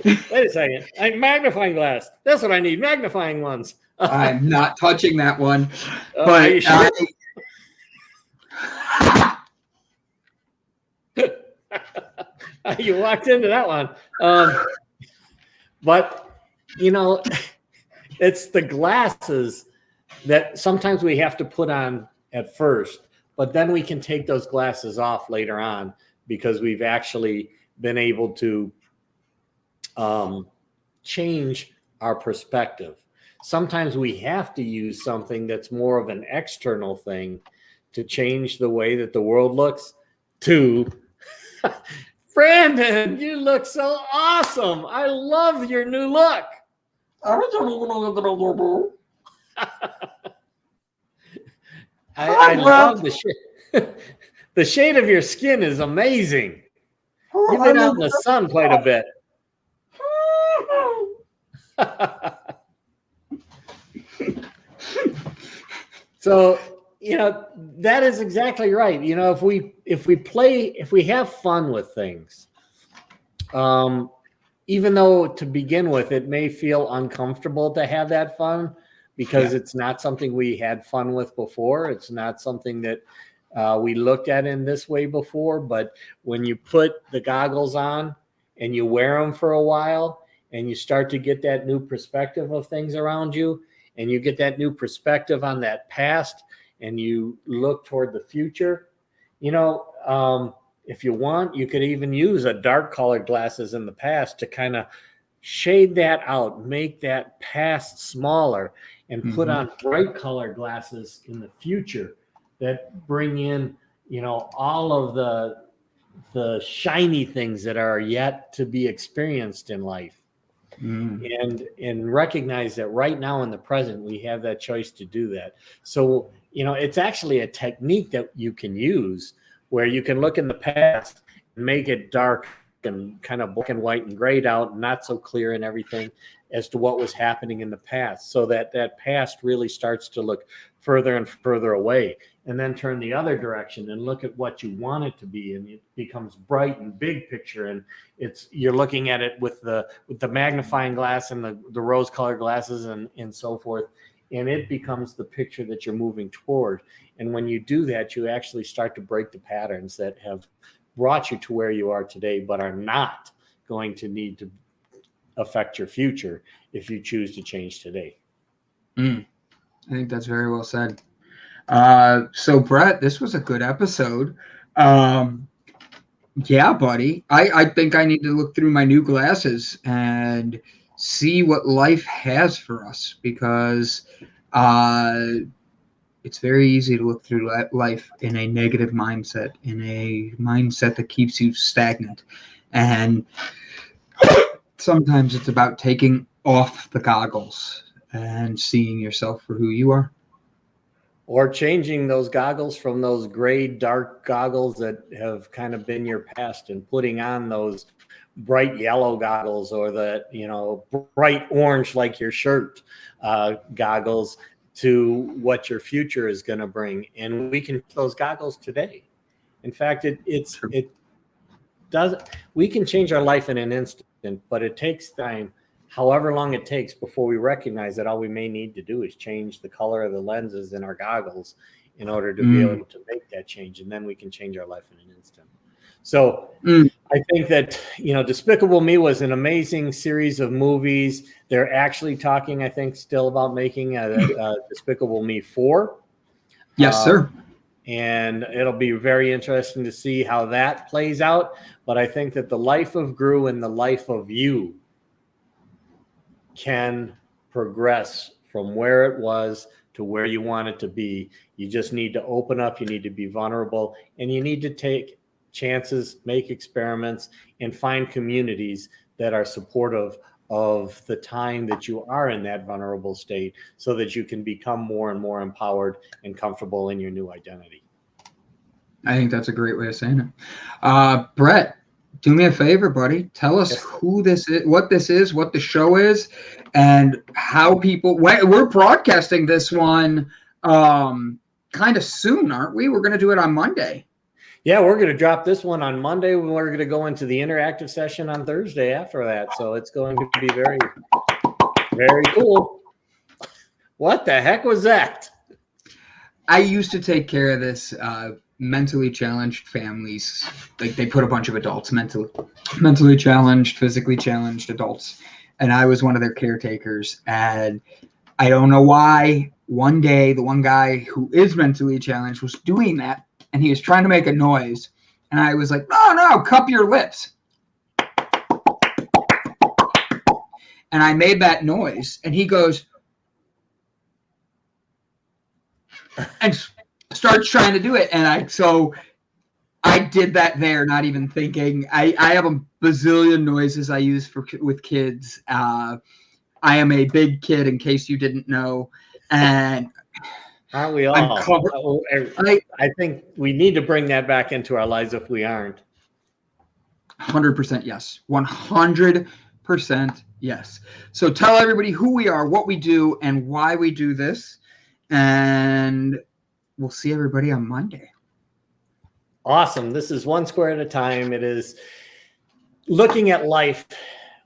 Wait a second. Magnifying glass. That's what I need. Magnifying ones. I'm not touching that one. Are you sure? You walked into that one. But, it's the glasses that sometimes we have to put on at first, but then we can take those glasses off later on because we've actually been able to change our perspective. Sometimes we have to use something that's more of an external thing to change the way that the world looks. To Brandon, you look so awesome. I love your new look. I love the shade. The shade of your skin is amazing. You've been out in the sun quite a bit. So, that is exactly right. If we have fun with things, even though to begin with, it may feel uncomfortable to have that fun because it's not something we had fun with before. It's not something that we looked at in this way before. But when you put the goggles on and you wear them for a while and you start to get that new perspective of things around you, and you get that new perspective on that past, and you look toward the future, if you want, you could even use a dark colored glasses in the past to kind of shade that out, make that past smaller, and put on bright colored glasses in the future that bring in, all of the shiny things that are yet to be experienced in life. And recognize that right now in the present, we have that choice to do that. So, it's actually a technique that you can use where you can look in the past and make it dark and kind of black and white and grayed out, not so clear and everything as to what was happening in the past, so that past really starts to look further and further away, and then turn the other direction and look at what you want it to be, and it becomes bright and big picture, and you're looking at it with the magnifying glass and the rose colored glasses and so forth, and it becomes the picture that you're moving toward. And when you do that, you actually start to break the patterns that have brought you to where you are today, but are not going to need to affect your future if you choose to change today. I think that's very well said. So Brett, this was a good episode. Yeah, buddy. I think I need to look through my new glasses and see what life has for us, because it's very easy to look through life in a negative mindset, in a mindset that keeps you stagnant. And sometimes it's about taking off the goggles and seeing yourself for who you are. Or changing those goggles from those gray, dark goggles that have kind of been your past and putting on those bright yellow goggles, or the, bright orange, like your shirt, goggles, to what your future is going to bring. And we can use those goggles today. In fact, we can change our life in an instant, but it takes time, however long it takes, before we recognize that all we may need to do is change the color of the lenses in our goggles in order to be able to make that change. And then we can change our life in an instant. So I think that, Despicable Me was an amazing series of movies. They're actually talking, I think, still about making a Despicable Me 4. Yes, sir. And it'll be very interesting to see how that plays out. But I think that the life of Gru and the life of you can progress from where it was to where you want it to be. You just need to open up, you need to be vulnerable, and you need to take chances, make experiments, and find communities that are supportive of the time that you are in that vulnerable state, so that you can become more and more empowered and comfortable in your new identity. I think that's a great way of saying it. Brett, do me a favor, buddy. Tell us who this is, what the show is, and how people. We're broadcasting this one kind of soon, aren't we? We're going to do it on Monday. Yeah, we're going to drop this one on Monday. We're going to go into the interactive session on Thursday after that. So it's going to be very, very cool. What the heck was that? I used to take care of this mentally challenged families. Like, they put a bunch of adults, mentally challenged, physically challenged adults, and I was one of their caretakers. And I don't know why, one day the one guy who is mentally challenged was doing that, and he was trying to make a noise, and I was like, no, cup your lips. And I made that noise, and he goes and starts trying to do it. And I did that there, not even thinking. I have a bazillion noises I use with kids. I am a big kid, in case you didn't know. And aren't we all? I think we need to bring that back into our lives if we aren't. 100% yes. 100% yes. So tell everybody who we are, what we do, and why we do this. And we'll see everybody on Monday. Awesome. This is One Square at a Time. It is looking at life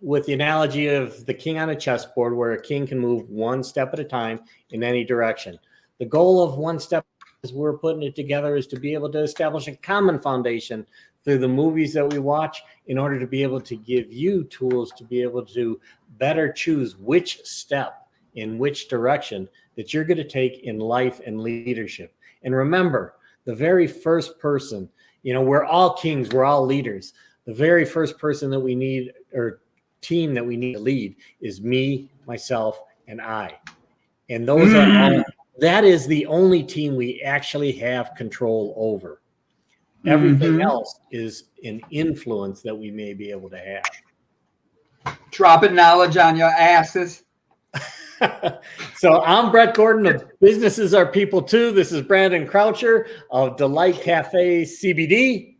with the analogy of the king on a chessboard, where a king can move one step at a time in any direction. The goal of One Step, as we're putting it together, is to be able to establish a common foundation through the movies that we watch, in order to be able to give you tools to be able to better choose which step in which direction that you're going to take in life and leadership. And remember, the very first person, we're all kings, we're all leaders. The very first person that we need, or team that we need to lead, is me, myself, and I. And those are all. That is the only team we actually have control over. Everything else is an influence that we may be able to have. Dropping knowledge on your asses. So I'm Brett Gordon of Businesses Are People Too. This is Brandon Croucher of Delight Cafe CBD,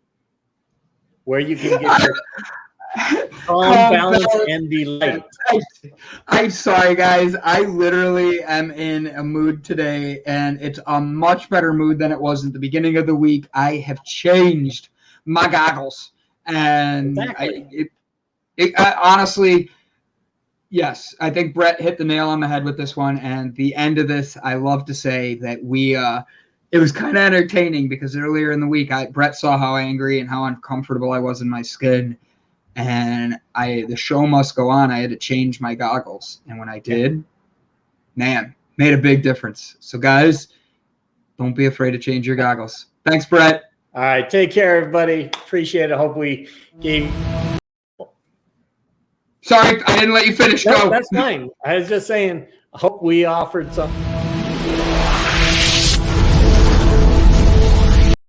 where you can get your calm, balance, and delight. I'm sorry, guys. I literally am in a mood today, and it's a much better mood than it was at the beginning of the week. I have changed my goggles, and exactly. Honestly, yes, I think Brett hit the nail on the head with this one. And the end of this, I love to say that it was kind of entertaining, because earlier in the week, Brett saw how angry and how uncomfortable I was in my skin. And the show must go on. I had to change my goggles. And when I did, man, made a big difference. So guys, don't be afraid to change your goggles. Thanks, Brett. All right. Take care, everybody. Appreciate it. Hope we gave. Sorry, I didn't let you finish. No, that's fine. I was just saying, I hope we offered some.